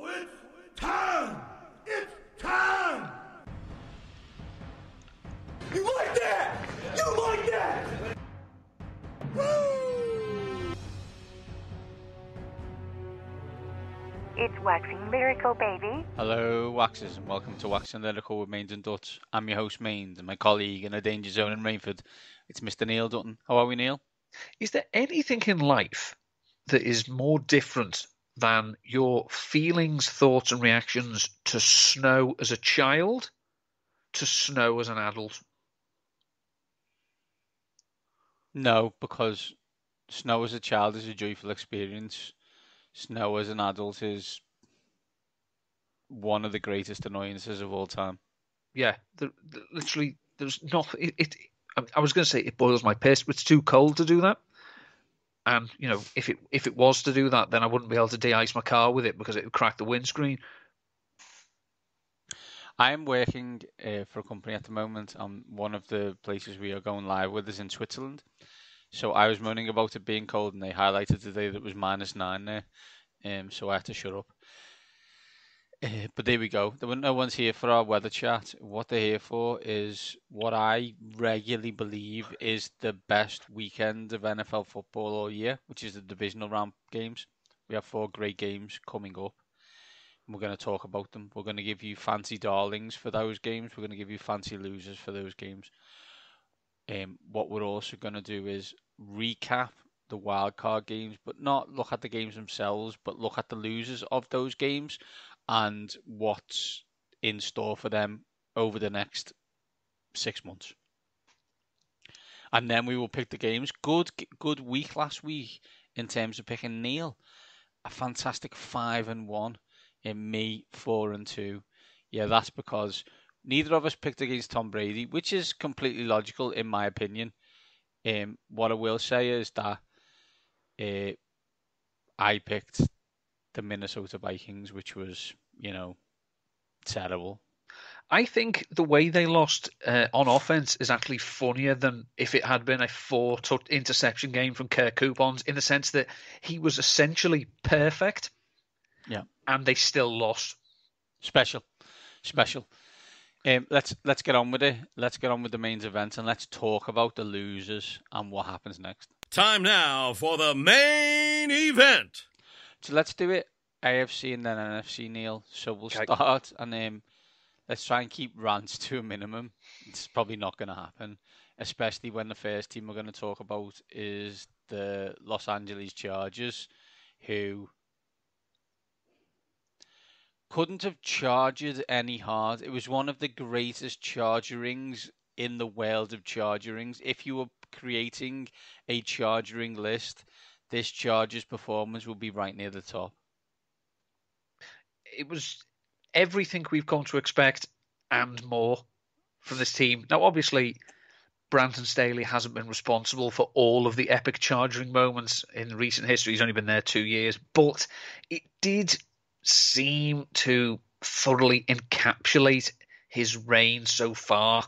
It's time! It's time! You like that? You like that? Woo! It's Waxing Lyrical, baby. Hello, Waxers, and welcome to Waxing Lyrical with Mainz and Dutts. I'm your host, Mainz, and my colleague in a danger zone in Rainford. It's Mr. Neil Dutton. How are we, Neil? Is there anything in life that is more different than your feelings, thoughts, and reactions to snow as a child to snow as an adult? No, because snow as a child is a joyful experience. Snow as an adult is one of the greatest annoyances of all time. Yeah, literally, there's not. I was going to say it boils my piss, but it's too cold to do that. And you know, if it was to do that, then I wouldn't be able to de-ice my car with it because it would crack the windscreen. I am working for a company at the moment. One of the places we are going live with is in Switzerland. So I was moaning about it being cold, and they highlighted today that it was -9 there. So I had to shut up. But there we go. No one's here for our weather chat. What they're here for is what I regularly believe is the best weekend of NFL football all year, which is the Divisional round games. We have 4 great games coming up, and we're going to talk about them. We're going to give you fancy darlings for those games. We're going to give you fancy losers for those games. What we're also going to do is recap the wildcard games, but not look at the games themselves, but look at the losers of those games and what's in store for them over the next 6 months. And then we will pick the games. Good week last week in terms of picking. Neil, a fantastic 5-1 in me 4-2. Yeah, that's because neither of us picked against Tom Brady, which is completely logical in my opinion. What I will say is that I picked the Minnesota Vikings, which was, terrible. I think the way they lost on offense is actually funnier than if it had been a 4 interception game from Kirk Coupons, in the sense that he was essentially perfect. Yeah. And they still lost. Special. Let's get on with it. Let's get on with the main event, and let's talk about the losers and what happens next. Time now for the main event. So let's do it AFC and then NFC, Neil. So we'll start, and let's try and keep rants to a minimum. It's probably not going to happen, especially when the first team we're going to talk about is the Los Angeles Chargers, who couldn't have charged any hard. It was one of the greatest chargerings in the world of chargerings. If you were creating a chargering list, this Chargers performance will be right near the top. It was everything we've come to expect and more from this team. Now, obviously, Brandon Staley hasn't been responsible for all of the epic charging moments in recent history. He's only been there 2 years, but it did seem to thoroughly encapsulate his reign so far,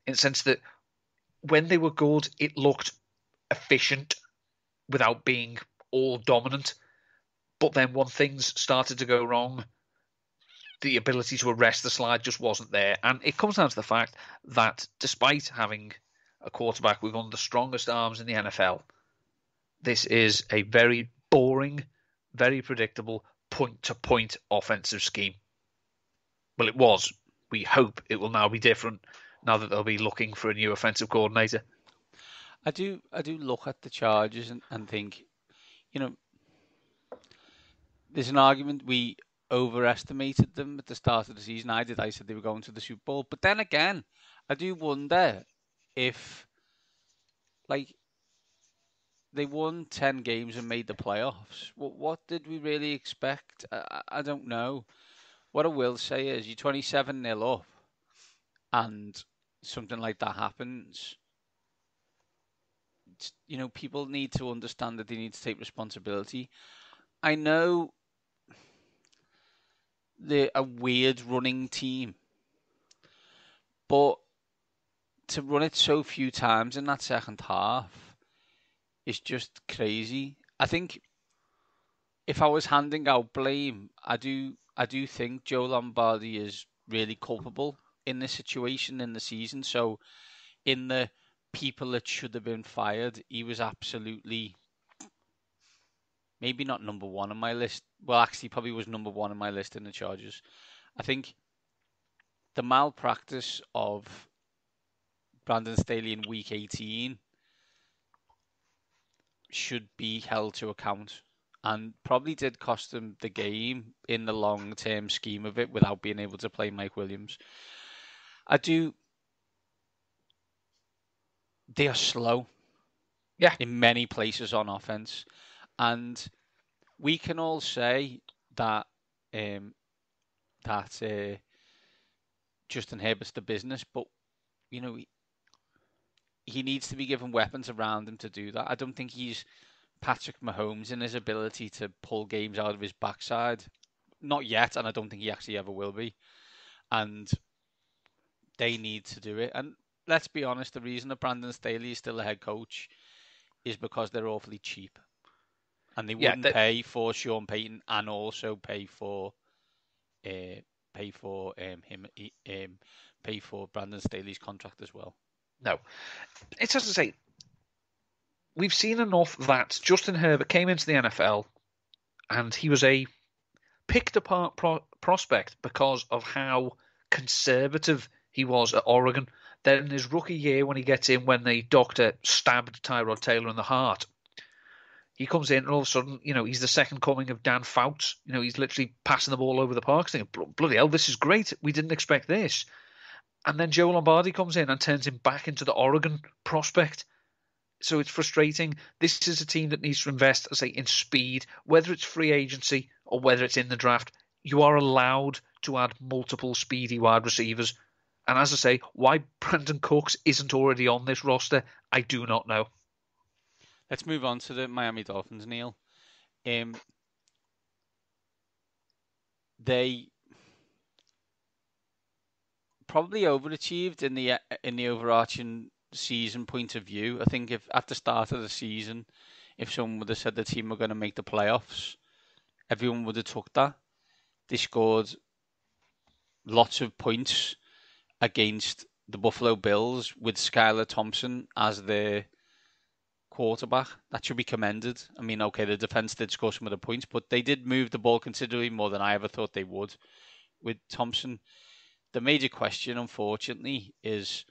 in the sense that when they were good, it looked efficient without being all dominant. But then when things started to go wrong, the ability to arrest the slide just wasn't there. And it comes down to the fact that despite having a quarterback with one of the strongest arms in the NFL, this is a very boring, very predictable point-to-point offensive scheme. Well, it was. We hope it will now be different now that they'll be looking for a new offensive coordinator. I do look at the Chargers and think, there's an argument we overestimated them at the start of the season. I said they were going to the Super Bowl. But then again, I do wonder if, they won 10 games and made the playoffs. What did we really expect? I don't know. What I will say is you're 27-0 up and something like that happens. People need to understand that they need to take responsibility. I know they're a weird running team, but to run it so few times in that second half is just crazy. I think if I was handing out blame, I do I do think Joe Lombardi is really culpable in this situation in the season. So in the people that should have been fired, he was absolutely maybe not number one on my list. Well, actually, probably was number one on my list in the Chargers. I think the malpractice of Brandon Staley in Week 18 should be held to account, and probably did cost them the game in the long-term scheme of it without being able to play Mike Williams. They are slow. Yeah. In many places on offense, and we can all say that Justin Herbert's the business, but you know he needs to be given weapons around him to do that. I don't think he's Patrick Mahomes in his ability to pull games out of his backside. Not yet, and I don't think he actually ever will be. And they need to do it. And let's be honest, the reason that Brandon Staley is still the head coach is because they're awfully cheap. And they wouldn't pay for Sean Payton and also pay for Brandon Staley's contract as well. No. It's as I say, we've seen enough that Justin Herbert came into the NFL and he was a picked apart prospect because of how conservative he was at Oregon. Then in his rookie year, when he gets in, when the doctor stabbed Tyrod Taylor in the heart, he comes in and all of a sudden, he's the second coming of Dan Fouts. He's literally passing the ball over the park, thinking, bloody hell, this is great. We didn't expect this. And then Joe Lombardi comes in and turns him back into the Oregon prospect. So it's frustrating. This is a team that needs to invest, I say, in speed, whether it's free agency or whether it's in the draft. You are allowed to add multiple speedy wide receivers. And as I say, why Brandon Cooks isn't already on this roster, I do not know. Let's move on to the Miami Dolphins, Neil. They probably overachieved in the overarching season point of view. I think if at the start of the season, if someone would have said the team were going to make the playoffs, everyone would have took that. They scored lots of points against the Buffalo Bills with Skylar Thompson as their quarterback. That should be commended. I mean, okay, the defense did score some of the points, but they did move the ball considerably more than I ever thought they would with Thompson. The major question, unfortunately, is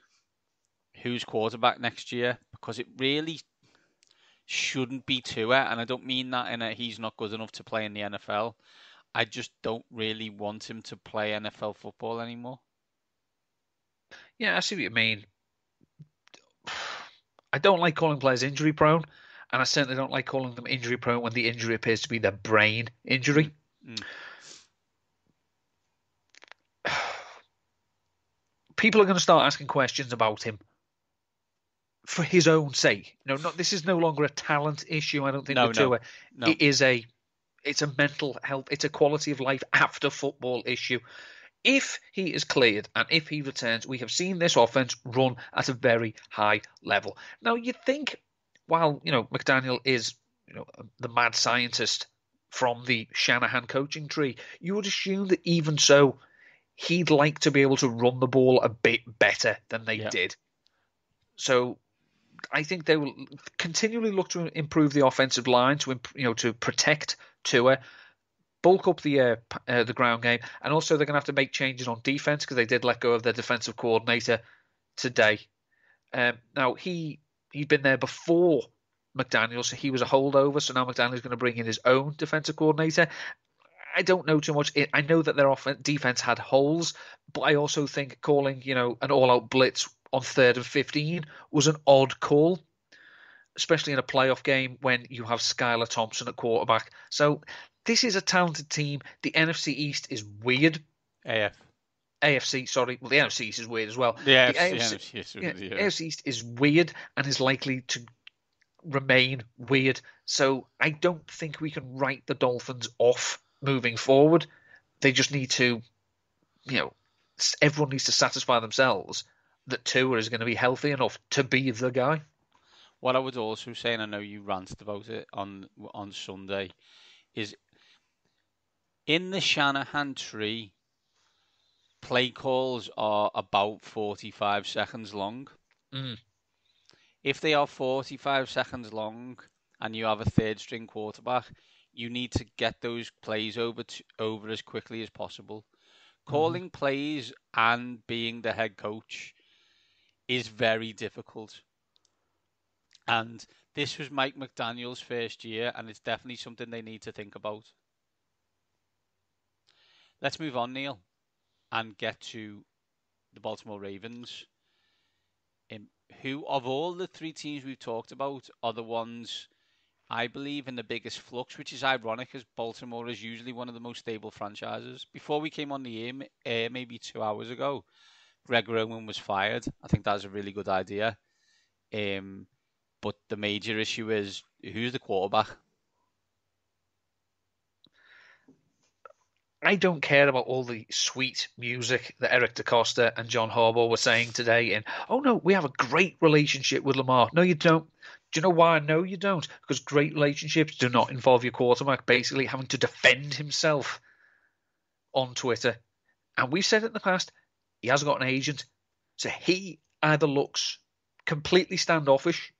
who's quarterback next year, because it really shouldn't be Tua, and I don't mean that in a he's not good enough to play in the NFL. I just don't really want him to play NFL football anymore. Yeah, I see what you mean. I don't like calling players injury prone, and I certainly don't like calling them injury prone when the injury appears to be their brain injury. People are going to start asking questions about him for his own sake. This is no longer a talent issue. I don't think with Tua. No. It's a mental health, it's a quality of life after football issue. If he is cleared and if he returns, we have seen this offense run at a very high level. Now, you'd think, while McDaniel is the mad scientist from the Shanahan coaching tree, you would assume that even so, he'd like to be able to run the ball a bit better than they did. So I think they will continually look to improve the offensive line to protect Tua, bulk up the ground game, and also they're going to have to make changes on defense because they did let go of their defensive coordinator today. Now he'd been there before McDaniel, so he was a holdover. So now McDaniel's going to bring in his own defensive coordinator. I don't know too much. I know that their defense had holes, but I also think calling an all-out blitz on 3rd and 15 was an odd call, especially in a playoff game when you have Skylar Thompson at quarterback. So this is a talented team. The NFC East is weird. AFC, sorry. Well, the NFC East is weird as well. The AFC East is weird and is likely to remain weird. So I don't think we can write the Dolphins off moving forward. They just need to, everyone needs to satisfy themselves that Tua is going to be healthy enough to be the guy. What I would also say, and I know you ranted about it on Sunday, is In the Shanahan tree, play calls are about 45 seconds long. Mm. If they are 45 seconds long and you have a third string quarterback, you need to get those plays over as quickly as possible. Calling plays and being the head coach is very difficult. And this was Mike McDaniel's first year, and it's definitely something they need to think about. Let's move on, Neil, and get to the Baltimore Ravens, who, of all the three teams we've talked about, are the ones, I believe, in the biggest flux, which is ironic, as Baltimore is usually one of the most stable franchises. Before we came on the air maybe 2 hours ago, Greg Roman was fired. I think that's a really good idea. But the major issue is, who's the quarterback? I don't care about all the sweet music that Eric DaCosta and John Harbaugh were saying today. And, oh no, we have a great relationship with Lamar. No, you don't. Do you know why I know you don't? Because great relationships do not involve your quarterback basically having to defend himself on Twitter. And we've said it in the past, he hasn't got an agent. So he either looks completely standoffish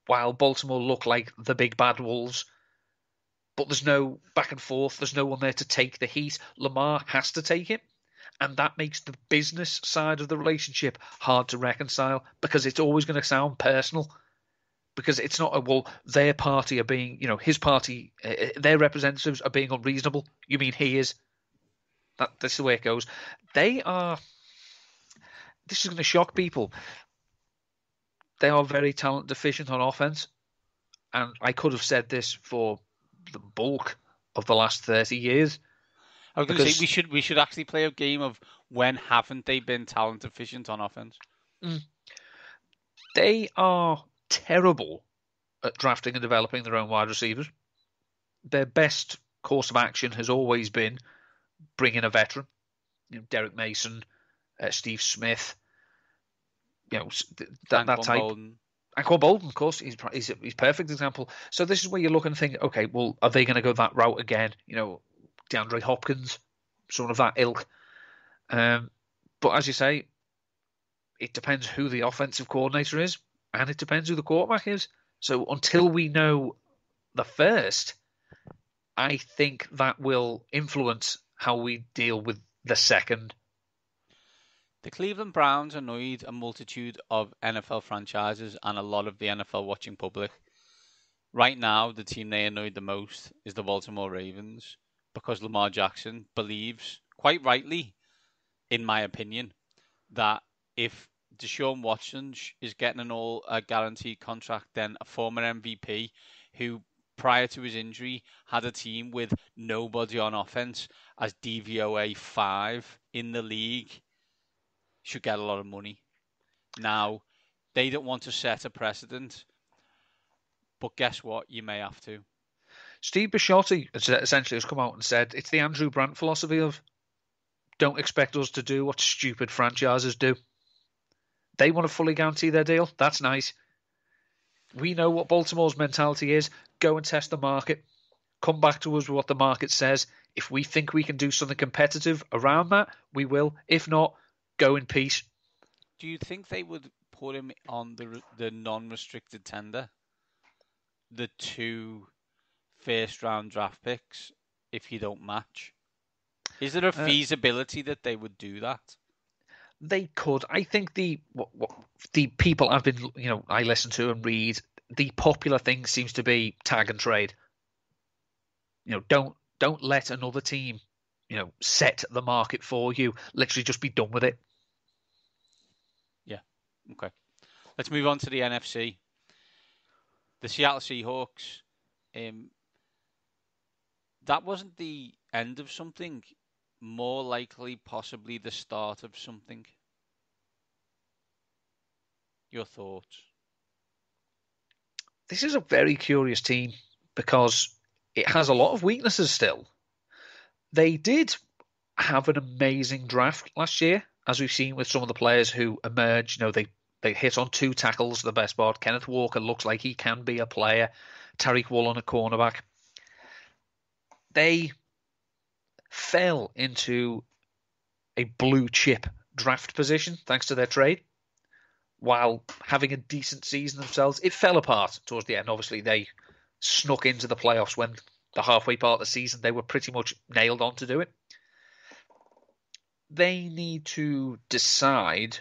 while Baltimore look like the big bad wolves, but there's no back and forth. There's no one there to take the heat. Lamar has to take it. And that makes the business side of the relationship hard to reconcile because it's always going to sound personal. Because it's not, well, their party are being, his party, their representatives are being unreasonable. You mean he is? That's the way it goes. This is going to shock people. They are very talent deficient on offense. And I could have said this for the bulk of the last 30 years. I was going to say we should actually play a game of when haven't they been talent deficient on offense? They are terrible at drafting and developing their own wide receivers. Their best course of action has always been bring in a veteran, Derek Mason, Steve Smith, that type. Bolden. Anquan Bolden, of course, he's a perfect example. So this is where you look and think, okay, well, are they going to go that route again? DeAndre Hopkins, sort of that ilk. But as you say, it depends who the offensive coordinator is, and it depends who the quarterback is. So until we know the first, I think that will influence how we deal with the second. The Cleveland Browns annoyed a multitude of NFL franchises and a lot of the NFL watching public. Right now, the team they annoyed the most is the Baltimore Ravens because Lamar Jackson believes, quite rightly, in my opinion, that if Deshaun Watson is getting an all guaranteed contract, then a former MVP who, prior to his injury, had a team with nobody on offense as DVOA 5 in the league should get a lot of money. Now, they don't want to set a precedent, but guess what? You may have to. Steve Bisciotti essentially has come out and said it's the Andrew Brandt philosophy of don't expect us to do what stupid franchises do. They want to fully guarantee their deal. That's nice. We know what Baltimore's mentality is. Go and test the market. Come back to us with what the market says. If we think we can do something competitive around that, we will. If not, go in peace. Do you think they would put him on the non-restricted tender? The 2 first-round draft picks if you don't match? Is there a feasibility that they would do that? They could. I think the people I've been, I listen to and read, the popular thing seems to be tag and trade. Don't let another team, set the market for you. Literally just be done with it. Yeah. Okay. Let's move on to the NFC. The Seattle Seahawks. That wasn't the end of something. More likely, possibly the start of something. Your thoughts? This is a very curious team because it has a lot of weaknesses still. They did have an amazing draft last year, as we've seen with some of the players who emerged. They hit on 2 tackles, the best part. Kenneth Walker looks like he can be a player. Tariq Woolen, a cornerback. They fell into a blue chip draft position thanks to their trade, while having a decent season themselves. It fell apart towards the end. Obviously, they snuck into the playoffs when the halfway part of the season they were pretty much nailed on to do it. They need to decide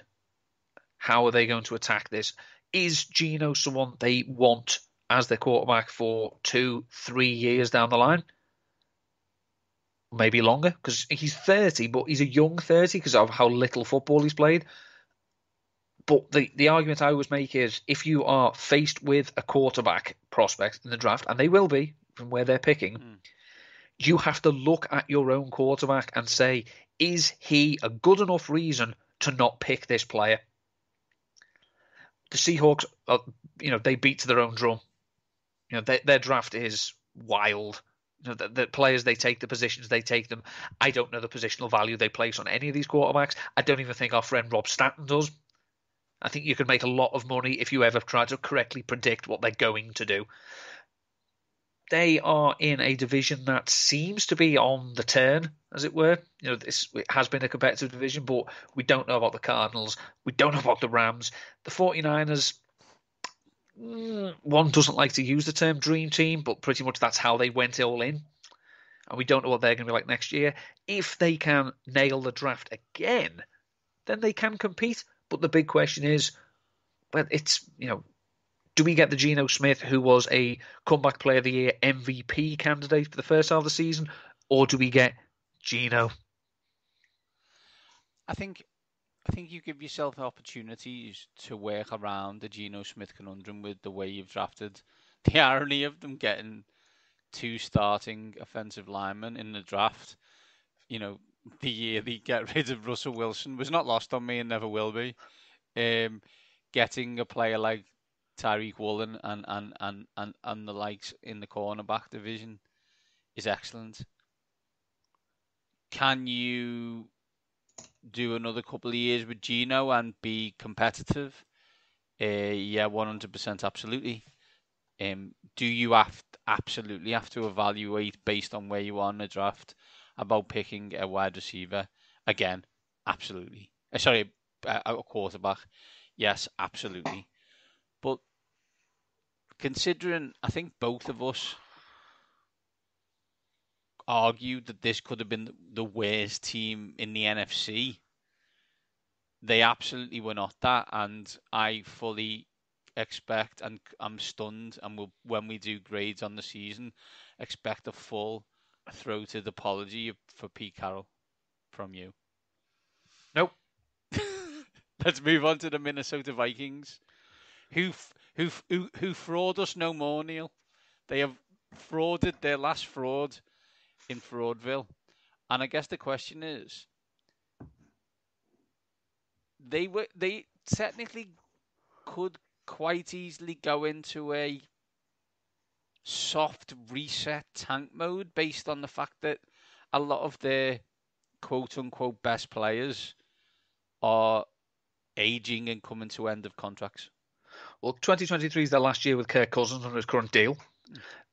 how are they going to attack this. Is Geno someone they want as their quarterback for 2-3 years down the line? Maybe longer, because he's 30, but he's a young 30 because of how little football he's played. But the argument I always make is if you are faced with a quarterback prospect in the draft, and they will be from where they're picking, you have to look at your own quarterback and say, is he a good enough reason to not pick this player? The Seahawks, they beat to their own drum. Their draft is wild. The players they take, the positions they take them. I don't know the positional value they place on any of these quarterbacks. I don't even think our friend Rob Stanton does. I think you can make a lot of money if you ever try to correctly predict what they're going to do. They are in a division that seems to be on the turn, as it were. It has been a competitive division, but we don't know about the Cardinals. We don't know about the Rams. The 49ers, one doesn't like to use the term dream team, but pretty much that's how they went all in. And we don't know what they're going to be like next year. If they can nail the draft again, then they can compete. But the big question is, do we get the Geno Smith, who was a comeback player of the year MVP candidate for the first half of the season, or do we get Geno? I think you give yourself opportunities to work around the Geno Smith conundrum with the way you've drafted. The irony of them getting 2 starting offensive linemen in the draft, the year they get rid of Russell Wilson was not lost on me and never will be. Getting a player like Tyreek Woolen and the likes in the cornerback division is excellent. Can you do another couple of years with Geno and be competitive? Yeah, 100%, absolutely. Do you absolutely have to evaluate based on where you are in the draft about picking a wide receiver? Again, absolutely. Sorry, a quarterback. Yes, absolutely. But considering, I think both of us argued that this could have been the worst team in the NFC. They absolutely were not that, and I fully expect, and I'm stunned, and when we do grades on the season, expect a full throated apology for Pete Carroll from you. Nope. Let's move on to the Minnesota Vikings, who fraud us no more, Neil. They have frauded their last fraud in Fraudville, and I guess the question is, they technically could quite easily go into a soft reset tank mode based on the fact that a lot of their quote-unquote best players are aging and coming to end of contracts. Well, 2023 is their last year with Kirk Cousins under his current deal.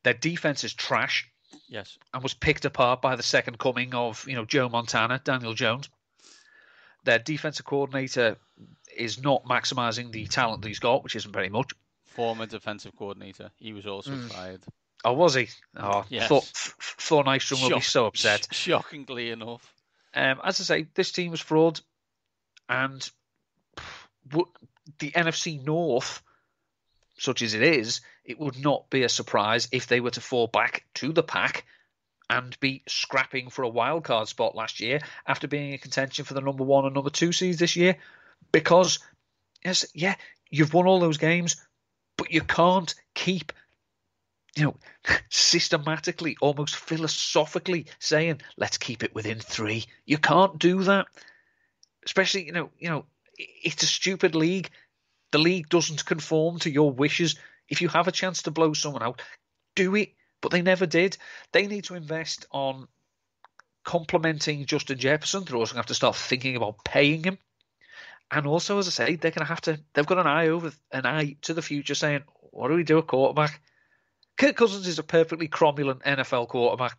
Their defense is trash. Yes. And was picked apart by the second coming of, Joe Montana, Daniel Jones. Their defensive coordinator is not maximizing the talent that he's got, which isn't very much. Former defensive coordinator. He was also fired. Oh, was he? Oh, yes. Thor Nystrom will be so upset. Shockingly enough. As I say, this team was fraud. And the NFC North, such as it is, it would not be a surprise if they were to fall back to the pack and be scrapping for a wild card spot last year after being in contention for the number 1 and number 2 seeds this year. Because, you've won all those games, but you can't keep, systematically, almost philosophically saying, let's keep it within 3. You can't do that. Especially, it's a stupid league. The league doesn't conform to your wishes. If you have a chance to blow someone out, do it. But they never did. They need to invest on complementing Justin Jefferson. They're also going to have to start thinking about paying him. And also, as I say, they've got an eye to the future saying, what do we do at quarterback? Kirk Cousins is a perfectly cromulent NFL quarterback.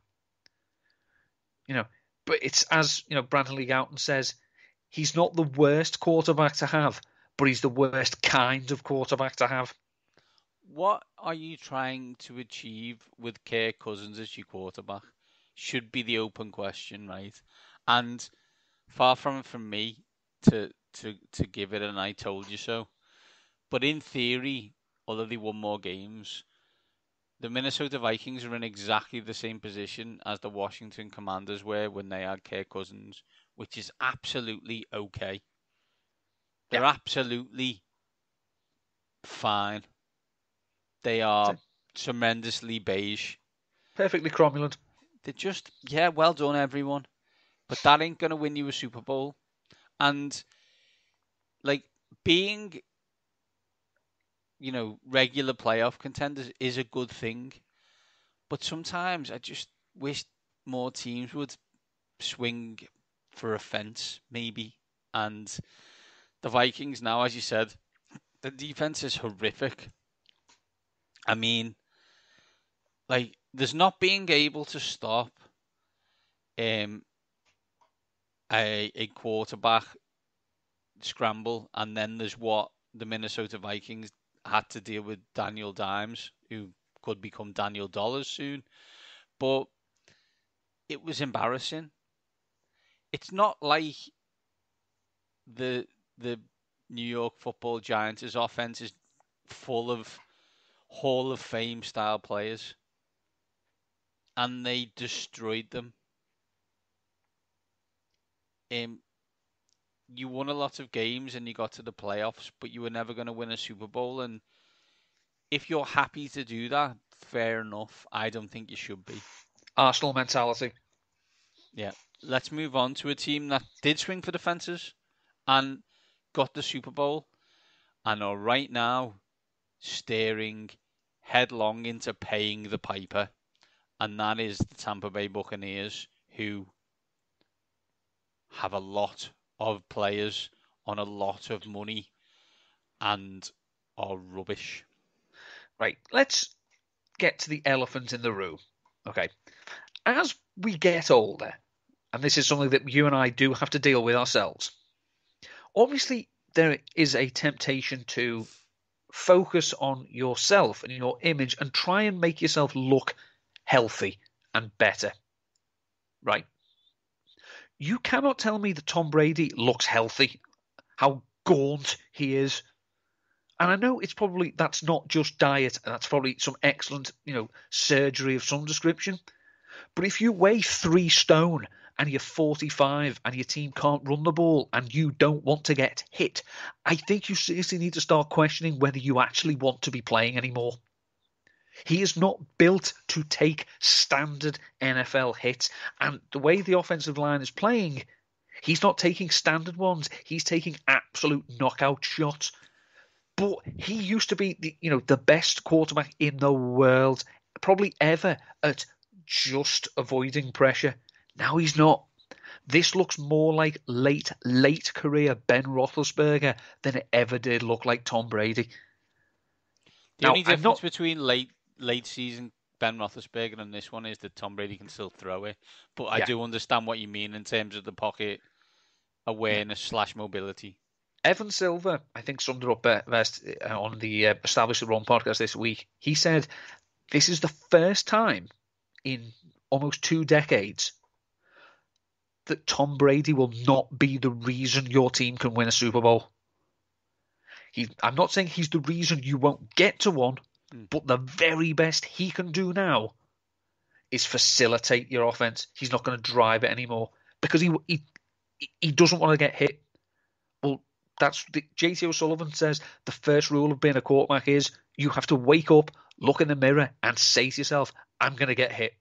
But it's, as Brandon Lee Gouton says, he's not the worst quarterback to have, but he's the worst kind of quarterback to have. What are you trying to achieve with Kirk Cousins as your quarterback? Should be the open question, right? And far from it from me to give it an "I told you so." But in theory, although they won more games, the Minnesota Vikings are in exactly the same position as the Washington Commanders were when they had Kirk Cousins, which is absolutely okay. They're absolutely fine. They are tremendously beige. Perfectly cromulent. They're just, well done, everyone. But that ain't going to win you a Super Bowl. And, being, regular playoff contenders is a good thing. But sometimes I just wish more teams would swing for a fence, maybe. And the Vikings now, as you said, the defense is horrific. I mean, there's not being able to stop a quarterback scramble, and then there's what the Minnesota Vikings had to deal with Daniel Dimes, who could become Daniel Dollars soon. But it was embarrassing. It's not like the New York Football Giants' offense is full of Hall of Fame style players, and they destroyed them. You won a lot of games and you got to the playoffs, but you were never going to win a Super Bowl. And if you're happy to do that, fair enough. I don't think you should be. Arsenal mentality. Yeah. Let's move on to a team that did swing for the fences and got the Super Bowl and are right now staring headlong into paying the piper, and that is the Tampa Bay Buccaneers, who have a lot of players on a lot of money and are rubbish. Right, let's get to the elephant in the room. Okay, as we get older, and this is something that you and I do have to deal with ourselves, obviously there is a temptation to focus on yourself and your image and try and make yourself look healthy and better. Right? You cannot tell me that Tom Brady looks healthy, how gaunt he is. And I know that's not just diet, and that's probably some excellent, surgery of some description. But if you weigh 3 stone and you're 45 and your team can't run the ball and you don't want to get hit, I think you seriously need to start questioning whether you actually want to be playing anymore. He is not built to take standard NFL hits. And the way the offensive line is playing, he's not taking standard ones. He's taking absolute knockout shots. But he used to be the best quarterback in the world, probably ever, at just avoiding pressure. Now he's not. This looks more like late career Ben Roethlisberger than it ever did look like Tom Brady. The only difference between late season Ben Roethlisberger and this one is that Tom Brady can still throw it. But I do understand what you mean in terms of the pocket awareness / mobility. Evan Silver, I think, summed it up best on the Establish the Run podcast this week. He said, this is the first time in almost 2 decades that Tom Brady will not be the reason your team can win a Super Bowl. I'm not saying he's the reason you won't get to one, but the very best he can do now is facilitate your offense. He's not going to drive it anymore because he doesn't want to get hit. Well, that's JT O'Sullivan says the first rule of being a quarterback is you have to wake up, look in the mirror, and say to yourself, I'm going to get hit.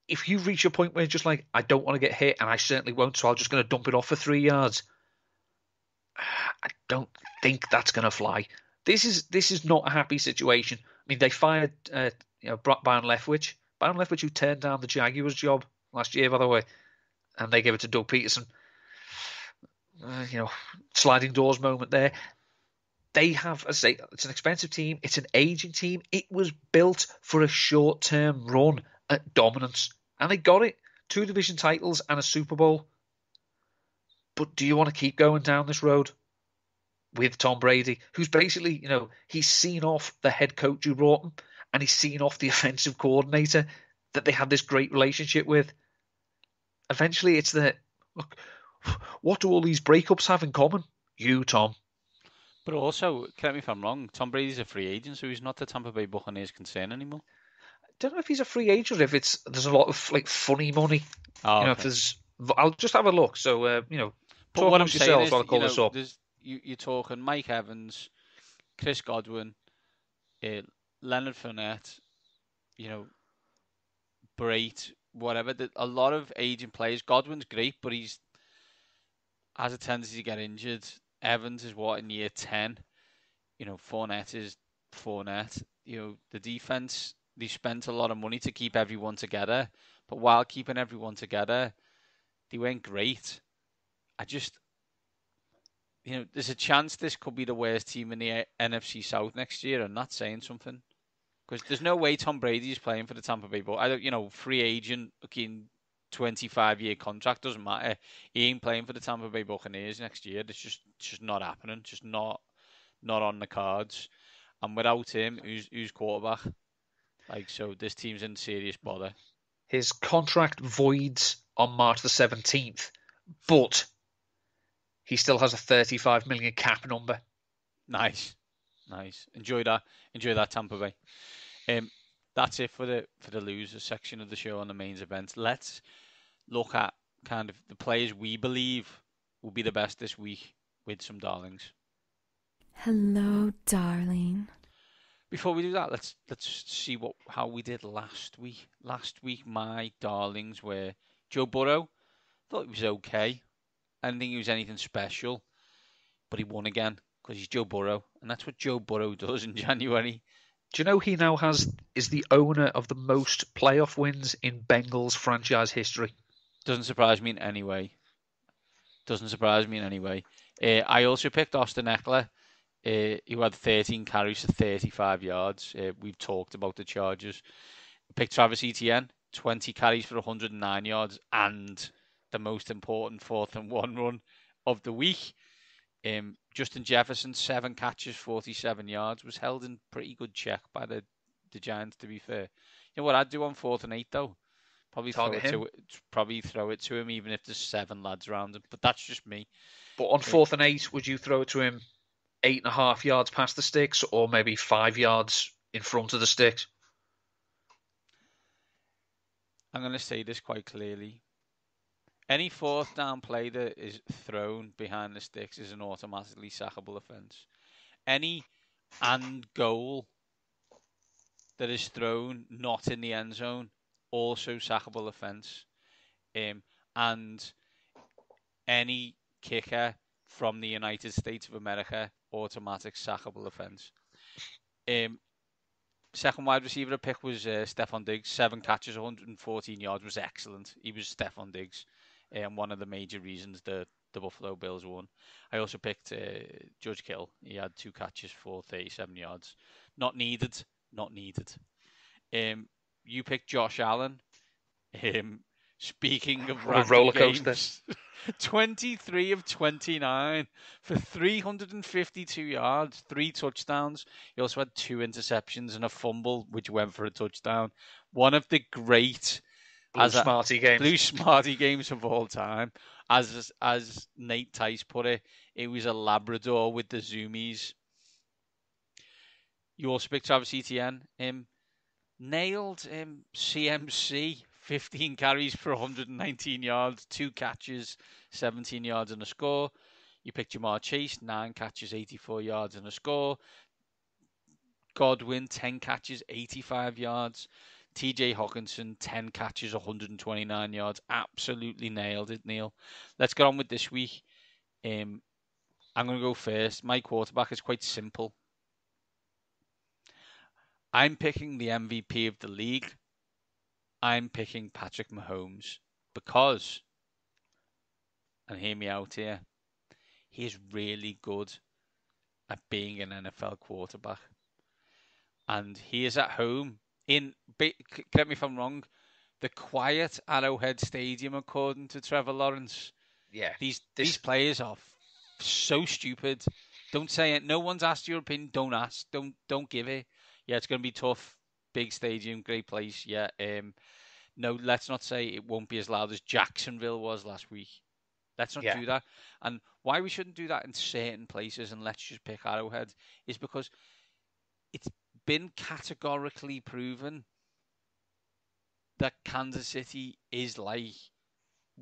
If you reach a point where you're just like, I don't want to get hit, and I certainly won't, so I'm just going to dump it off for 3 yards, I don't think that's going to fly. This is not a happy situation. I mean, they fired Byron Leftwich. Byron Leftwich, who turned down the Jaguars job last year, by the way, and they gave it to Doug Peterson. Sliding doors moment there. They have, as I say, it's an expensive team. It's an aging team. It was built for a short-term run at dominance, and they got it. 2 division titles and a Super Bowl. But do you want to keep going down this road with Tom Brady, who's basically, he's seen off the head coach who brought him, and he's seen off the offensive coordinator that they had this great relationship with? Eventually, it's look, what do all these breakups have in common? You, Tom. But also, correct me if I'm wrong, Tom Brady's a free agent, so he's not the Tampa Bay Buccaneers concern anymore. I don't know if he's a free agent or if there's a lot of funny money. Oh, if there's, I'll just have a look. So but talk what I'm amongst saying yourselves is, while I call this up. You're talking Mike Evans, Chris Godwin, Leonard Fournette, Brait, whatever. A lot of aging players. Godwin's great, but he's has a tendency to get injured. Evans is in year 10. Fournette is Fournette. The defense, they spent a lot of money to keep everyone together, but while keeping everyone together, they weren't great. There's a chance this could be the worst team in the NFC South next year, and that's saying something. Because there's no way Tom Brady is playing for the Tampa Bay Buccaneers. Free agent, 25-year contract, doesn't matter. He ain't playing for the Tampa Bay Buccaneers next year. It's just not happening. Just not on the cards. And without him, who's quarterback? So this team's in serious bother. His contract voids on March the 17th, but he still has a 35 million cap number. Nice. Enjoy that, Tampa Bay. That's it for the losers section of the show on the main event. Let's look at kind of the players we believe will be the best this week with some darlings. Hello, darling. Before we do that, let's see how we did last week. Last week, my darlings were Joe Burrow. Thought he was okay. I didn't think he was anything special, but he won again because he's Joe Burrow, and that's what Joe Burrow does in January. Do you know he now is the owner of the most playoff wins in Bengals franchise history? Doesn't surprise me in any way. I also picked Austin Eckler. He had 13 carries for 35 yards. We've talked about the Chargers. I picked Travis Etienne, 20 carries for 109 yards, and the most important 4th and 1 run of the week. Justin Jefferson, 7 catches, 47 yards, was held in pretty good check by the Giants, to be fair. You know what I'd do on 4th and 8, though? Probably throw it to him, even if there's 7 lads around him. But that's just me. But on 4th and 8, would you throw it to him 8.5 yards past the sticks, or maybe 5 yards in front of the sticks? I'm going to say this quite clearly. Any 4th down play that is thrown behind the sticks is an automatically sackable offence. Any and goal that is thrown not in the end zone, also sackable offence. And any kicker from the United States of America, automatic sackable offence. Second wide receiver I picked was Stephon Diggs. 7 catches, 114 yards, was excellent. He was Stephon Diggs. And one of the major reasons the Buffalo Bills won. I also picked George Kittle. He had 2 catches for 37 yards. Not needed. You picked Josh Allen. Speaking of roller coaster, 23 of 29 for 352 yards, 3 touchdowns. He also had 2 interceptions and a fumble, which went for a touchdown. One of the great Blue Smarty games of all time. As Nate Tice put it, it was a Labrador with the zoomies. You also picked Travis Etienne. Nailed CMC. 15 carries for 119 yards, 2 catches, 17 yards and a score. You picked Jamar Chase, 9 catches, 84 yards and a score. Godwin, 10 catches, 85 yards. TJ Hawkinson, 10 catches, 129 yards. Absolutely nailed it, Neil. Let's get on with this week. I'm going to go first. My quarterback is quite simple. I'm picking the MVP of the league. I'm picking Patrick Mahomes because, and hear me out here, he is really good at being an NFL quarterback. And he is at home. Correct me if I'm wrong, the quiet Arrowhead Stadium, according to Trevor Lawrence. Yeah. These players are so stupid. Don't say it. No one's asked your opinion. Don't ask. Don't give it. Yeah, it's going to be tough. Big stadium, great place. Yeah. No, let's not say it won't be as loud as Jacksonville was last week. Let's not do that. And why we shouldn't do that in certain places and let's just pick Arrowhead is because it's been categorically proven that Kansas City is like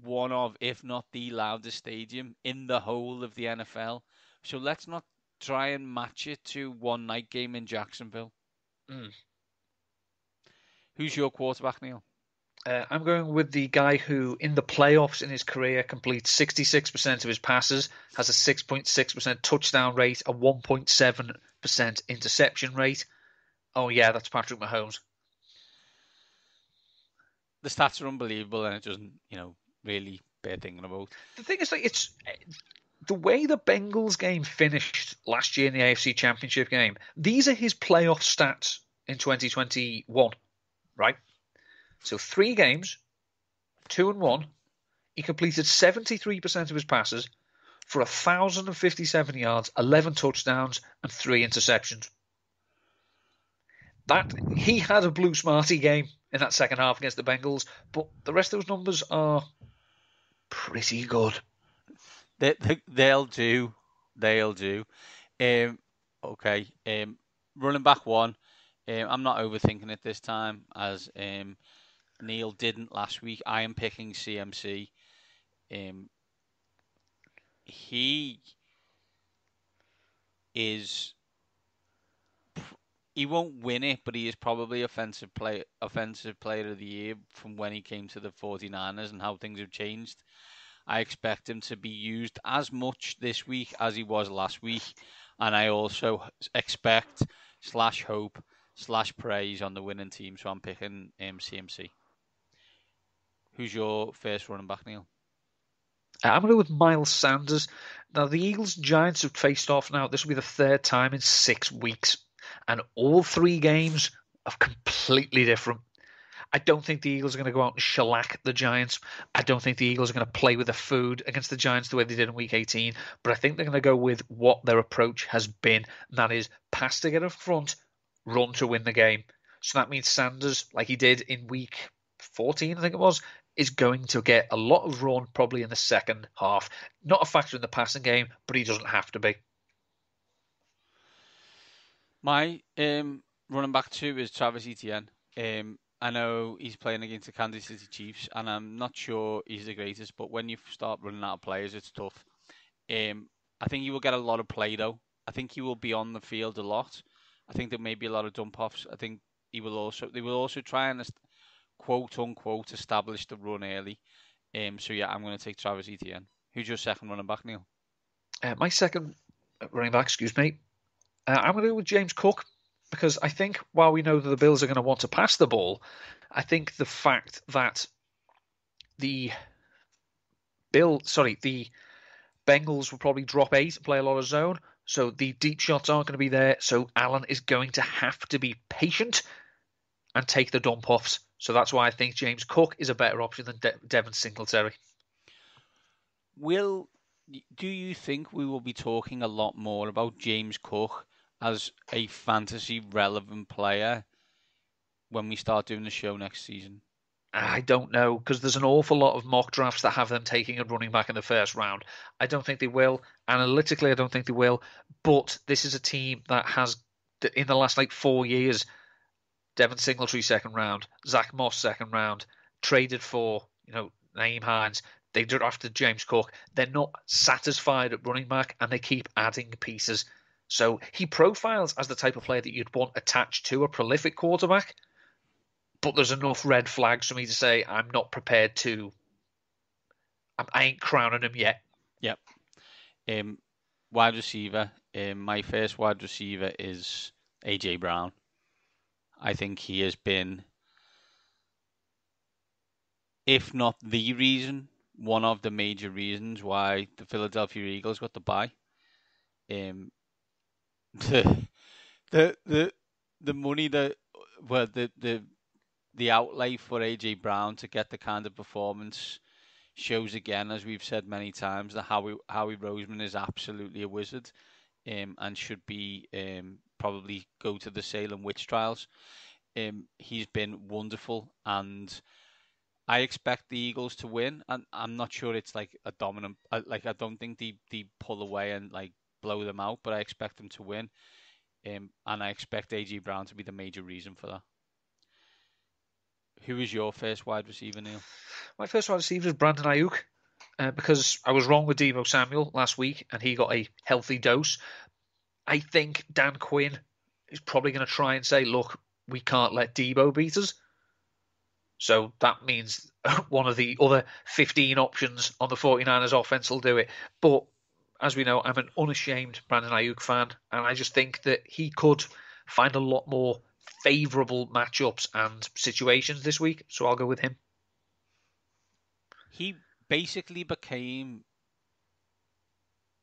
one of, if not the loudest stadium in the whole of the NFL. So let's not try and match it to one night game in Jacksonville. Who's your quarterback, Neil? I'm going with the guy who, in the playoffs in his career, completes 66% of his passes, has a 6.6% touchdown rate, a 1.7% interception rate. Oh, yeah, that's Patrick Mahomes. The stats are unbelievable, and it doesn't, really bear thinking about. The thing is, it's the way the Bengals game finished last year in the AFC Championship game. These are his playoff stats in 2021, right? So 3 games, 2-1. He completed 73% of his passes for 1,057 yards, 11 touchdowns, and 3 interceptions. That he had a blue smarty game in that second half against the Bengals, but the rest of those numbers are pretty good. They'll do. Okay. Running back 1. I'm not overthinking it this time, as Neil didn't last week. I am picking CMC. He won't win it, but he is probably offensive player of the year from when he came to the 49ers and how things have changed. I expect him to be used as much this week as he was last week, and I also expect /hope /praise on the winning team. So I'm picking CMC. Who's your first running back, Neil? I'm going to go with Miles Sanders. Now, the Eagles and Giants have faced off now. This will be the 3rd time in 6 weeks. And all 3 games are completely different. I don't think the Eagles are going to go out and shellac the Giants. I don't think the Eagles are going to play with their food against the Giants the way they did in Week 18. But I think they're going to go with what their approach has been. And that is pass to get up front, run to win the game. So that means Sanders, like he did in Week 14, I think it was, is going to get a lot of run probably in the second half. Not a factor in the passing game, but he doesn't have to be. My running back 2 is Travis Etienne. I know he's playing against the Kansas City Chiefs, and I'm not sure he's the greatest, but when you start running out of players, it's tough. I think he will get a lot of play, though. I think he will be on the field a lot. I think there may be a lot of dump-offs. I think they will also try and quote-unquote establish the run early. So, yeah, I'm going to take Travis Etienne. Who's your second running back, Neil? My second running back, I'm going to go with James Cook, because I think while we know that the Bills are going to want to pass the ball, I think the fact that the Bengals will probably drop 8 and play a lot of zone, so the deep shots aren't going to be there, so Allen is going to have to be patient and take the dump-offs. So that's why I think James Cook is a better option than Devin Singletary. Do you think we will be talking a lot more about James Cook as a fantasy relevant player when we start doing the show next season? I don't know, because there's an awful lot of mock drafts that have them taking a running back in the first round. I don't think they will. Analytically, I don't think they will. But this is a team that has, in the last 4 years, Devin Singletary second round, Zach Moss second round, traded for Naeem Hines. They drafted James Cook. They're not satisfied at running back, and they keep adding pieces. So he profiles as the type of player that you'd want attached to a prolific quarterback, but there's enough red flags for me to say I'm not prepared to. I ain't crowning him yet. Yep. Wide receiver. My first wide receiver is AJ Brown. I think he has been, if not the reason, one of the major reasons why the Philadelphia Eagles got the bye. The money that the the outlay for AJ Brown to get the kind of performance shows again, as we've said many times, that Howie Roseman is absolutely a wizard, and should be probably go to the Salem witch trials. He's been wonderful, and I expect the Eagles to win. And I'm not sure it's like a dominant. I don't think they pull away and like blow them out, but I expect them to win. And I expect AJ Brown to be the major reason for that. Who is your first wide receiver, Neil? My first wide receiver is Brandon Ayuk, because I was wrong with Deebo Samuel last week, and he got a healthy dose. I think Dan Quinn is probably going to try and say, look, we can't let Deebo beat us. So that means one of the other 15 options on the 49ers offense will do it. But as we know, I'm an unashamed Brandon Ayuk fan, and I just think that he could find a lot more favourable matchups and situations this week. So I'll go with him. He basically became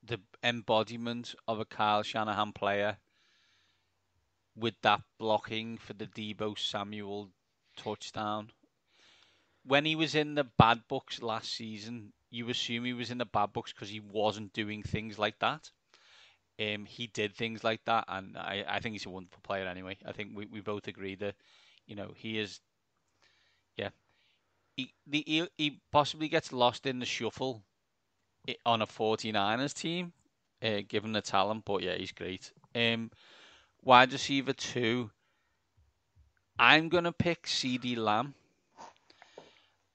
the embodiment of a Kyle Shanahan player with that blocking for the Deebo Samuel touchdown. When he was in the bad books last season, you assume he was in the bad books because he wasn't doing things like that. He did things like that, and I think he's a wonderful player anyway. I think we both agree that, he is, yeah. He possibly gets lost in the shuffle on a 49ers team, given the talent, but yeah, he's great. Wide receiver 2, I'm going to pick CeeDee Lamb.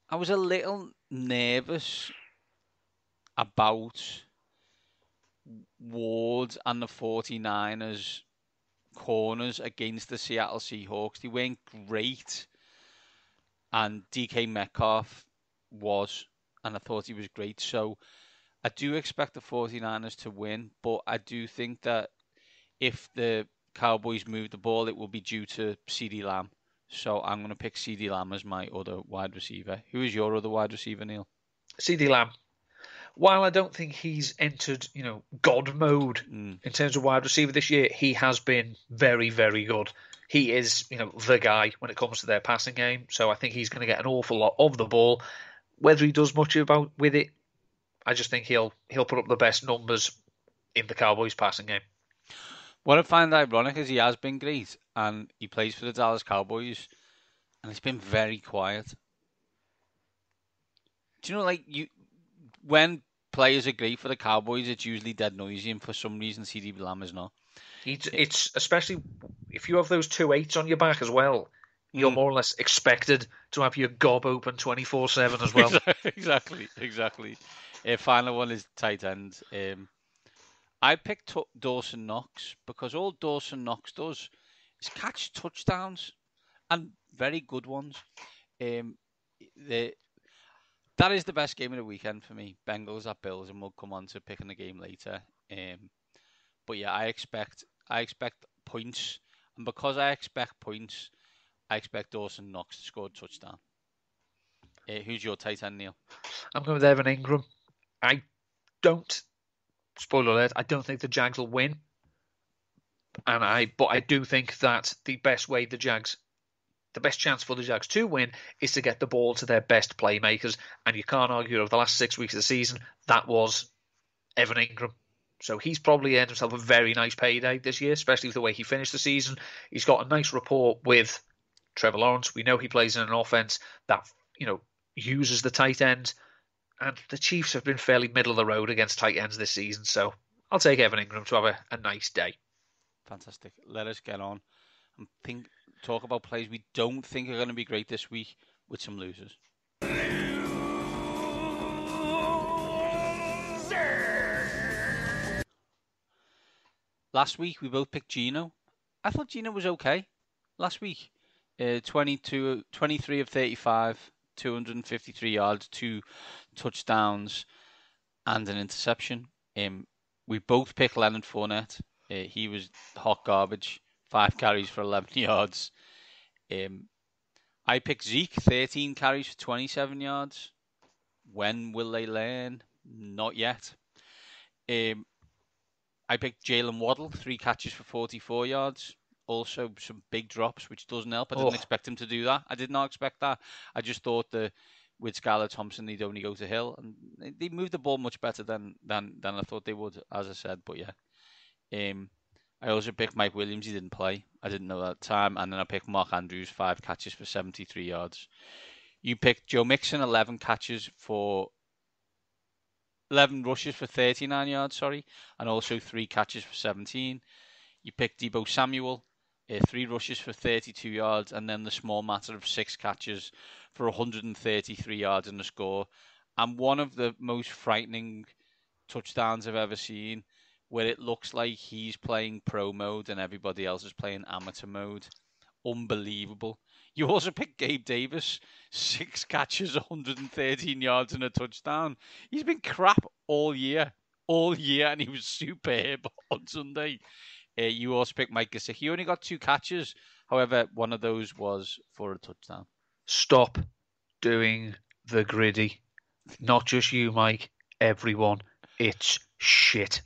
I was a little nervous about Ward and the 49ers corners against the Seattle Seahawks. They weren't great, and DK Metcalf was, and I thought he was great. So I do expect the 49ers to win, but I do think that if the Cowboys move the ball, it will be due to CeeDee Lamb. So I'm going to pick CeeDee Lamb as my other wide receiver. Who is your other wide receiver, Neil? CeeDee Lamb. While I don't think he's entered, God mode in terms of wide receiver this year, he has been very, very good. He is, the guy when it comes to their passing game. So I think he's going to get an awful lot of the ball. Whether he does much with it, I just think he'll put up the best numbers in the Cowboys passing game. What I find ironic is he has been great, and he plays for the Dallas Cowboys, and he's been very quiet. Do you know, when players are great for the Cowboys, it's usually dead noisy, and for some reason, CeeDee Lamb is not. It's especially if you have those 2 8s on your back as well. You're more or less expected to have your gob open 24/7 as well. Exactly. Final one is tight end. I picked Dawson Knox because all Dawson Knox does is catch touchdowns, and very good ones. That is the best game of the weekend for me. Bengals at Bills, and we'll come on to picking the game later. But yeah, I expect points, and because I expect points, I expect Dawson Knox to score a touchdown. Who's your tight end, Neil? I'm going with Evan Ingram. Spoiler alert, I don't think the Jags will win. But I do think that the best chance for the Jags to win is to get the ball to their best playmakers. And you can't argue over the last 6 weeks of the season, that was Evan Ingram. So he's probably earned himself a very nice payday this year, especially with the way he finished the season. He's got a nice rapport with Trevor Lawrence. We know he plays in an offense that, uses the tight end. And the Chiefs have been fairly middle of the road against tight ends this season. So I'll take Evan Ingram to have a nice day. Fantastic. Let us get on and talk about plays we don't think are going to be great this week with some losers. Last week we both picked Geno. I thought Geno was okay last week. 23 of 35. 253 yards, 2 touchdowns, and an interception. We both picked Leonard Fournette. He was hot garbage. 5 carries for 11 yards. I picked Zeke, 13 carries for 27 yards. When will they learn? Not yet. I picked Jalen Waddle, 3 catches for 44 yards. also some big drops, which doesn't help. I didn't expect him to do that. I did not expect that. I just thought that with Skylar Thompson, they'd only go to Hill, and they moved the ball much better than I thought they would, as I said. But yeah, I also picked Mike Williams. He didn't play. I didn't know that at the time. And then I picked Mark Andrews, 5 catches for 73 yards. You picked Joe Mixon, 11 rushes for 39 yards, and also 3 catches for 17. You picked Deebo Samuel, 3 rushes for 32 yards, and then the small matter of 6 catches for 133 yards and a score. And one of the most frightening touchdowns I've ever seen, where it looks like he's playing pro mode and everybody else is playing amateur mode. Unbelievable. You also picked Gabe Davis, 6 catches, 113 yards and a touchdown. He's been crap all year, and he was superb on Sunday. You also picked Mike Gesicki. He only got 2 catches. However, one of those was for a touchdown. Stop doing the gritty. Not just you, Mike. Everyone. It's shit.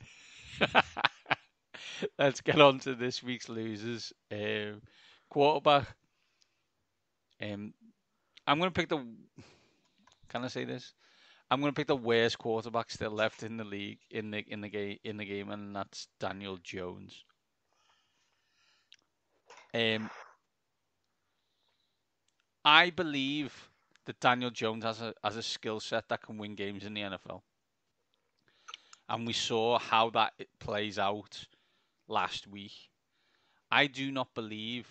Let's get on to this week's losers. Quarterback. I'm going to pick the... Can I say this? I'm going to pick the worst quarterback still left in the league in the game, and that's Daniel Jones. I believe that Daniel Jones has a skill set that can win games in the NFL. And we saw how that plays out last week. I do not believe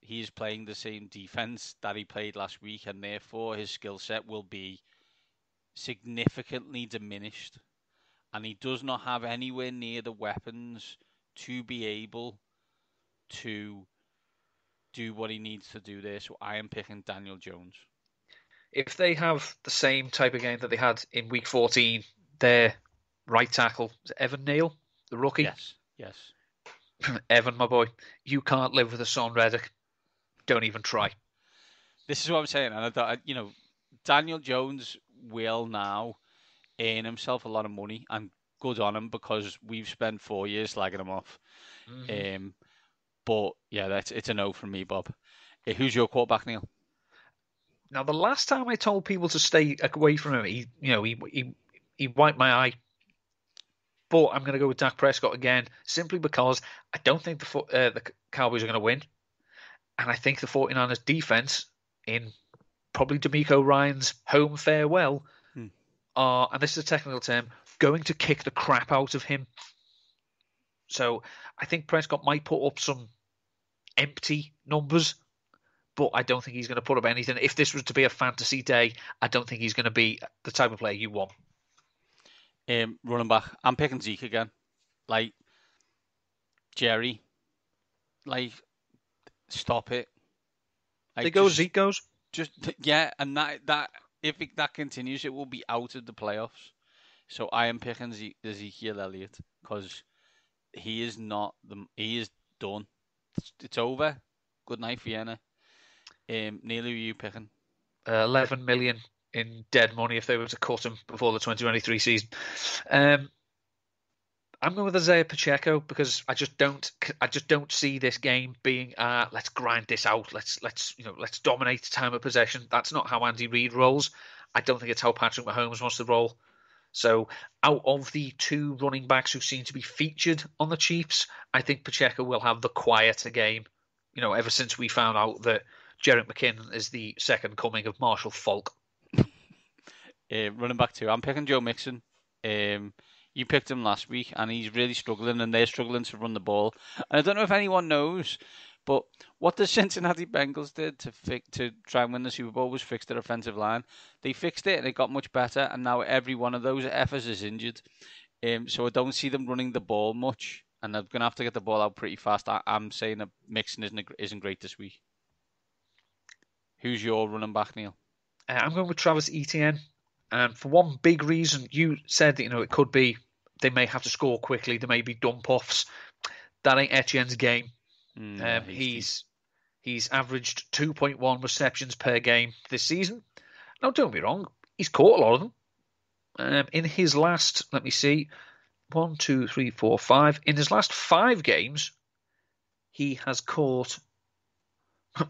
he is playing the same defense that he played last week, and therefore his skill set will be significantly diminished. And he does not have anywhere near the weapons to be able to do what he needs to do there. So I am picking Daniel Jones. If they have the same type of game that they had in week 14, their right tackle, is it Evan Neal, the rookie? Yes. Evan, my boy, you can't live with a Son Reddick. Don't even try. This is what I'm saying. And I thought, Daniel Jones will now earn himself a lot of money, and good on him, because we've spent 4 years slagging him off. Mm-hmm. But yeah, it's a no from me, Bob. Who's your quarterback, Neil? Now, the last time I told people to stay away from him, he wiped my eye. But I'm going to go with Dak Prescott again, simply because I don't think the Cowboys are going to win. And I think the 49ers defense, in probably D'Amico Ryan's home farewell, are, and this is a technical term, going to kick the crap out of him. So I think Prescott might put up some empty numbers, but I don't think he's going to put up anything. If this was to be a fantasy day, I don't think he's going to be the type of player you want. Running back, I'm picking Zeke again. Like, Jerry, stop it. Zeke goes. And that if that continues, it will be out of the playoffs. So I am picking Ezekiel Elliott, because he is done. It's over. Good night, Vienna. Neil, who are you picking? 11 million in dead money if they were to cut him before the 2023 season. I'm going with Isaiah Pacheco, because I just don't see this game being let's grind this out, let's dominate time of possession. That's not how Andy Reid rolls. I don't think it's how Patrick Mahomes wants to roll. So out of the 2 running backs who seem to be featured on the Chiefs, I think Pacheco will have the quieter game. Ever since we found out that Jerick McKinnon is the second coming of Marshall Faulk. Running back 2, I'm picking Joe Mixon. You picked him last week, and he's really struggling, and they're struggling to run the ball. And I don't know if anyone knows, but what the Cincinnati Bengals did to try and win the Super Bowl was fix their offensive line. They fixed it, and it got much better, and now every one of those effers is injured. So I don't see them running the ball much, and they're going to have to get the ball out pretty fast. I'm saying that Mixon isn't great this week. Who's your running back, Neil? I'm going with Travis Etienne. And for one big reason, you said that it could be they may have to score quickly. There may be dump-offs. That ain't Etienne's game. He's averaged 2.1 receptions per game this season. Now, don't be wrong, he's caught a lot of them. In his last, let me see, 1, 2, 3, 4, 5. In his last 5 games, he has caught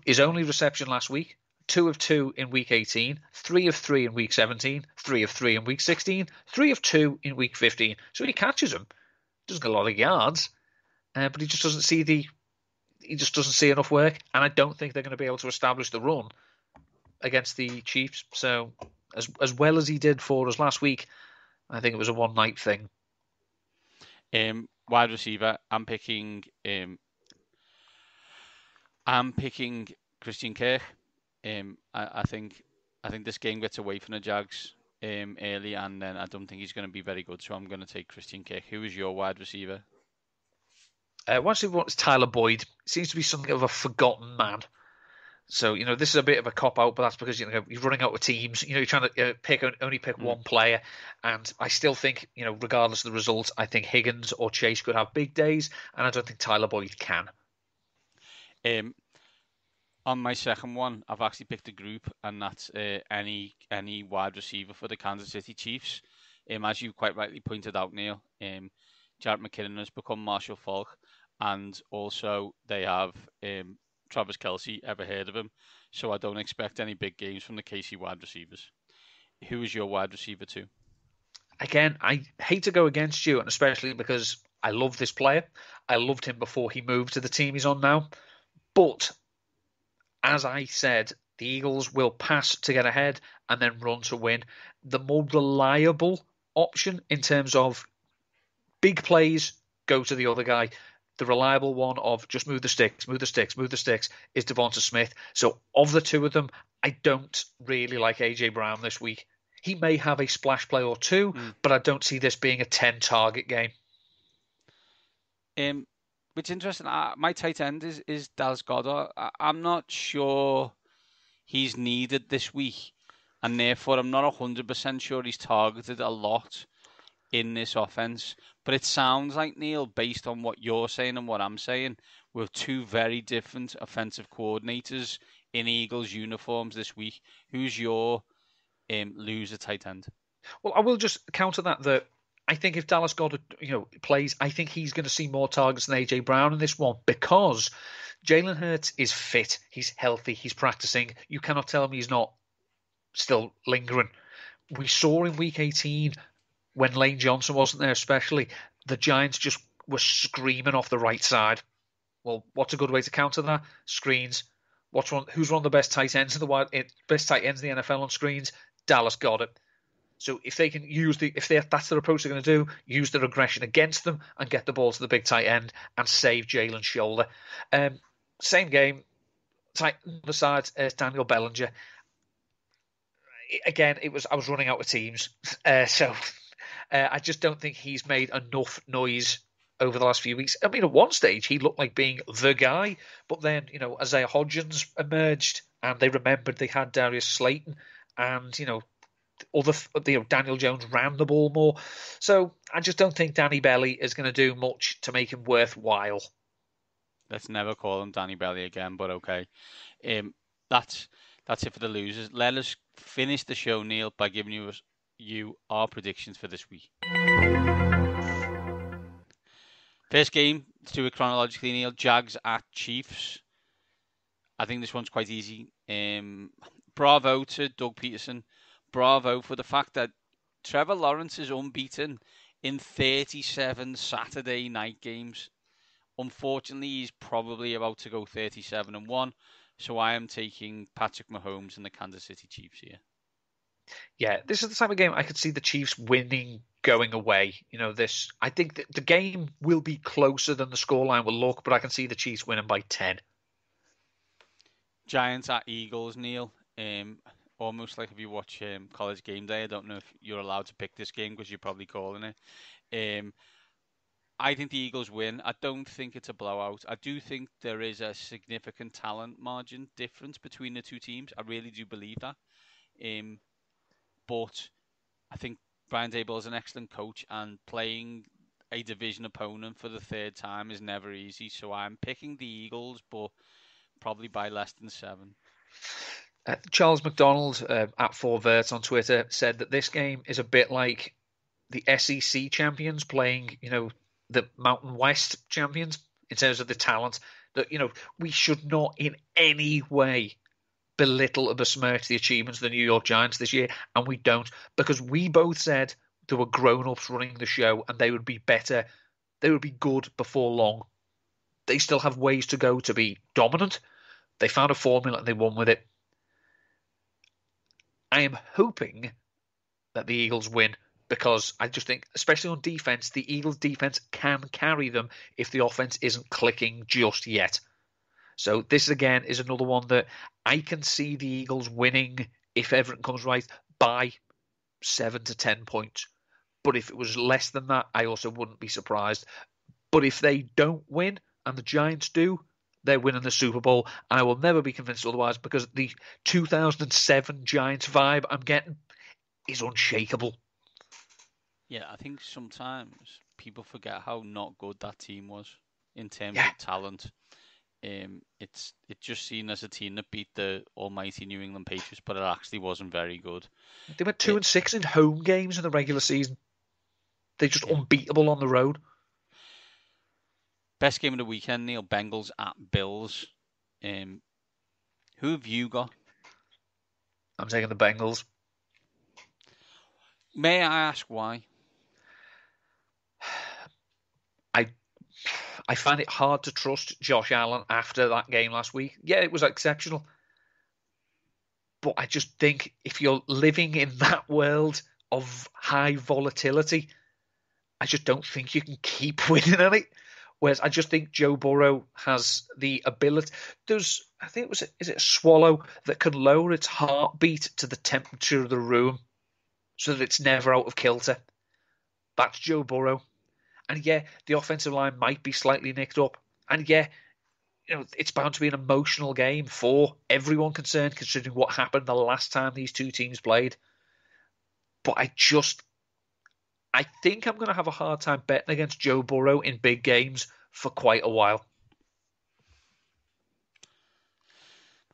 his only reception last week, 2 of 2 in week 18, 3 of 3 in week 17, 3 of 3 in week 16, 3 of 2 in week 15. So he catches them, doesn't get a lot of yards, but he just doesn't see enough work, and I don't think they're going to be able to establish the run against the Chiefs. So as well as he did for us last week, I think it was a one-night thing. Wide receiver, I'm picking Christian Kirk. I think this game gets away from the Jags early, and then I don't think he's going to be very good. So I'm going to take Christian Kirk. Who is your wide receiver? Once it's Tyler Boyd. Seems to be something of a forgotten man. So, this is a bit of a cop-out, but that's because, you're running out of teams. You're trying to only pick one player. And I still think, regardless of the results, I think Higgins or Chase could have big days, and I don't think Tyler Boyd can. On my second one, I've actually picked a group, and that's any wide receiver for the Kansas City Chiefs. As you quite rightly pointed out, Neil, Jarrett McKinnon has become Marshall Faulk, and also they have Travis Kelce. Ever heard of him? So I don't expect any big games from the KC wide receivers. Who is your wide receiver too? Again, I hate to go against you, and especially because I love this player. I loved him before he moved to the team he's on now. But as I said, the Eagles will pass to get ahead and then run to win. The more reliable option in terms of big plays, go to the other guy. The reliable one of just move the sticks is Devonta Smith. So of the two of them, I don't really like A.J. Brown this week. He may have a splash play or two, but I don't see this being a 10-target game. Which is interesting. My tight end is Dallas Goedert. I'm not sure he's needed this week, and therefore I'm not 100% sure he's targeted a lot in this offense. But it sounds like, Neil, based on what you're saying and what I'm saying, we're two very different offensive coordinators in Eagles uniforms this week. Who's your loser tight end? Well, I will just counter that I think if Dallas Goedert, plays, I think he's going to see more targets than A.J. Brown in this one because Jalen Hurts is fit. He's healthy. He's practicing. You cannot tell me he's not still lingering. We saw in Week 18 when Lane Johnson wasn't there especially, the Giants just were screaming off the right side. Well, what's a good way to counter that? Screens. Who's one of the best tight ends in the NFL on screens? Dallas Goedert. So if they can that's their approach they're going to do, use their aggression against them and get the ball to the big tight end and save Jalen's shoulder. Same game, other side, Daniel Bellinger. Again, I was running out of teams, so I just don't think he's made enough noise over the last few weeks. I mean, at one stage he looked like being the guy, but then Isaiah Hodgins emerged and they remembered they had Darius Slayton and Daniel Jones ran the ball more. So I just don't think Danny Belly is going to do much to make him worthwhile. Let's never call him Danny Belly again, but okay. That's it for the losers. Let us finish the show, Neil, by giving you our predictions for this week. First game, let's do it chronologically, Neil. Jags at Chiefs. I think this one's quite easy. Bravo to Doug Peterson. Bravo for the fact that Trevor Lawrence is unbeaten in 37 Saturday night games. Unfortunately, he's probably about to go 37-1. So I am taking Patrick Mahomes and the Kansas City Chiefs here. Yeah, this is the type of game I could see the Chiefs winning going away. I think that the game will be closer than the scoreline will look, but I can see the Chiefs winning by 10. Giants at Eagles, Neil. Almost like if you watch College Game Day. I don't know if you're allowed to pick this game because you're probably calling it. I think the Eagles win. I don't think it's a blowout. I do think there is a significant talent margin difference between the two teams. I really do believe that. But I think Brian Daboll is an excellent coach, and playing a division opponent for the third time is never easy. So I'm picking the Eagles, but probably by less than 7. Charles McDonald at 4Vert on Twitter said that this game is a bit like the SEC champions playing, the Mountain West champions in terms of the talent. That, we should not in any way belittle or besmirch the achievements of the New York Giants this year, and we don't, because we both said there were grown-ups running the show and they would be better, they would be good before long. They still have ways to go to be dominant. They found a formula and they won with it. I am hoping that the Eagles win, because I just think, especially on defense, the Eagles' defense can carry them if the offense isn't clicking just yet. So this, again, is another one that I can see the Eagles winning, if everything comes right, by 7 to 10 points. But if it was less than that, I also wouldn't be surprised. But if they don't win, and the Giants do, they're winning the Super Bowl. And I will never be convinced otherwise, because the 2007 Giants vibe I'm getting is unshakable. Yeah, I think sometimes people forget how not good that team was in terms of talent. It's just seen as a team that beat the almighty New England Patriots, but it actually wasn't very good. They went 2-6 in home games in the regular season. They're just unbeatable on the road. Best game of the weekend, Neil. Bengals at Bills. Who have you got? I'm taking the Bengals. May I ask why? I find it hard to trust Josh Allen after that game last week. Yeah, it was exceptional. But I just think if you're living in that world of high volatility, I just don't think you can keep winning at it. Whereas I just think Joe Burrow has the ability. Is it a swallow that can lower its heartbeat to the temperature of the room so that it's never out of kilter? That's Joe Burrow. And yeah, the offensive line might be slightly nicked up. And yeah, it's bound to be an emotional game for everyone concerned, considering what happened the last time these two teams played. But I think I'm going to have a hard time betting against Joe Burrow in big games for quite a while.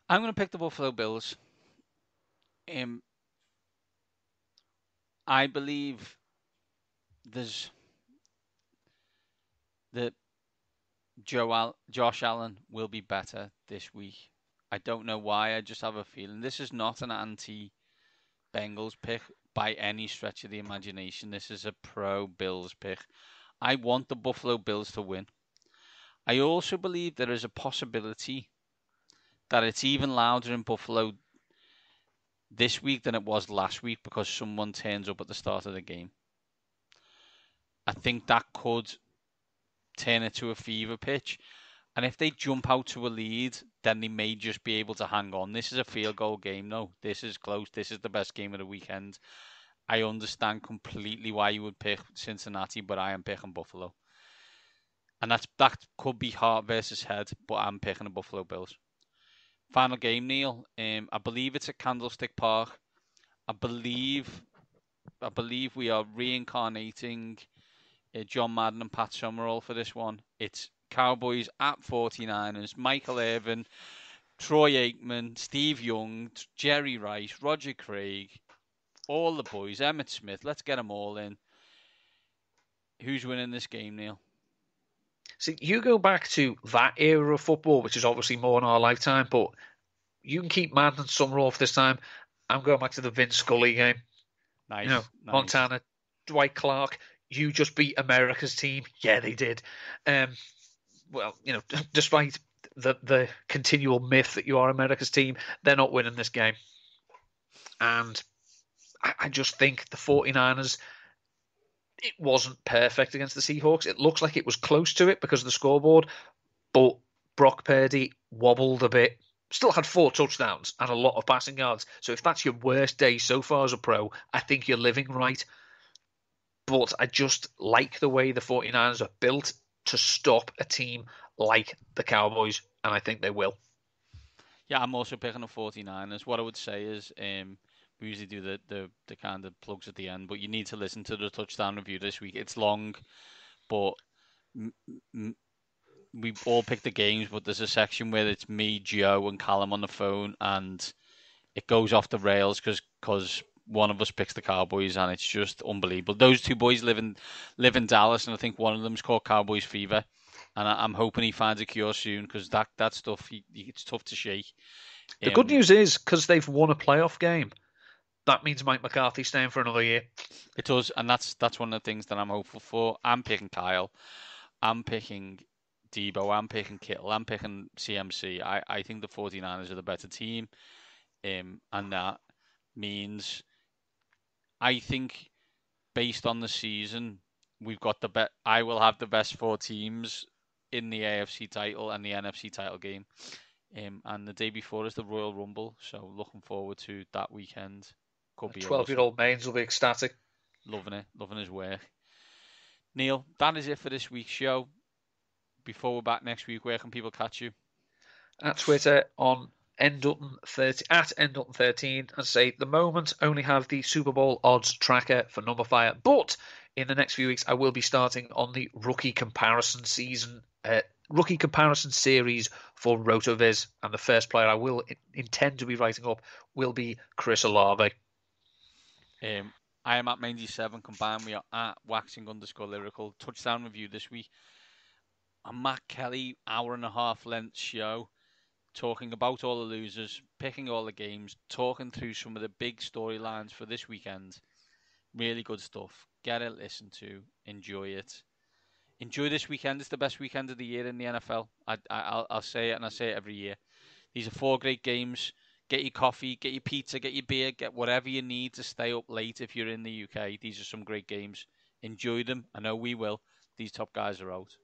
I'm going to pick the Buffalo Bills. I believe that Josh Allen will be better this week. I don't know why. I just have a feeling. This is not an anti-Bengals pick by any stretch of the imagination. This is a pro-Bills pick. I want the Buffalo Bills to win. I also believe there is a possibility that it's even louder in Buffalo this week than it was last week, because someone turns up at the start of the game. I think that could turn it to a fever pitch. And if they jump out to a lead, then they may just be able to hang on. This is a field goal game, though. This is close. This is the best game of the weekend. I understand completely why you would pick Cincinnati, but I am picking Buffalo. And that could be heart versus head, but I'm picking the Buffalo Bills. Final game, Neil. I believe it's at Candlestick Park. I believe we are reincarnating John Madden and Pat Summerall for this one. It's Cowboys at 49ers. Michael Irvin, Troy Aikman, Steve Young, Jerry Rice, Roger Craig, all the boys, Emmitt Smith. Let's get them all in. Who's winning this game, Neil? See, you go back to that era of football, which is obviously more in our lifetime, but you can keep Madden and Summerall for this time. I'm going back to the Vince Scully game. Nice. Nice. Montana, Dwight Clark, you just beat America's team. Yeah, they did. Well, despite the continual myth that you are America's team, they're not winning this game. And I just think the 49ers, it wasn't perfect against the Seahawks. It looks like it was close to it because of the scoreboard, but Brock Purdy wobbled a bit. Still had 4 touchdowns and a lot of passing yards. So if that's your worst day so far as a pro, I think you're living right. But I just like the way the 49ers are built to stop a team like the Cowboys, and I think they will. Yeah, I'm also picking the 49ers. What I would say is we usually do the kind of plugs at the end, but you need to listen to the touchdown review this week. It's long, but we all pick the games, but there's a section where it's me, Joe, and Callum on the phone, and it goes off the rails because one of us picks the Cowboys, and it's just unbelievable. Those two boys live in Dallas, and I think one of them's called Cowboys Fever. and I'm hoping he finds a cure soon because that stuff it's tough to shake. The good news is because they've won a playoff game, that means Mike McCarthy's staying for another year. It does, and that's one of the things that I'm hopeful for. I'm picking Kyle. I'm picking Debo. I'm picking Kittle. I'm picking CMC. I think the 49ers are the better team, and that means I think based on the season, we've got the bet. I will have the best 4 teams in the AFC title and the NFC title game. And the day before is the Royal Rumble, so looking forward to that weekend. Could be 12-year-old Mainz will be ecstatic. Loving his work. Neil, that is it for this week's show. Before we're back next week, where can people catch you? At Twitter on ndutton30 at ndutton13, and say at the moment only have the Super Bowl odds tracker for Numberfire, but in the next few weeks I will be starting on the rookie comparison series for RotoViz, and the first player I will intend to be writing up will be Chris Olave. I am at Mainzy7 combined. We are at waxing_lyrical. Touchdown review this week. A Matt Kelly hour-and-a-half length show, talking about all the losers, picking all the games, talking through some of the big storylines for this weekend. Really good stuff. Get it, listen to, enjoy it. Enjoy this weekend. It's the best weekend of the year in the NFL. I'll say it, and I say it every year. These are 4 great games. Get your coffee, get your pizza, get your beer, get whatever you need to stay up late if you're in the UK. These are some great games. Enjoy them. I know we will. These top guys are out.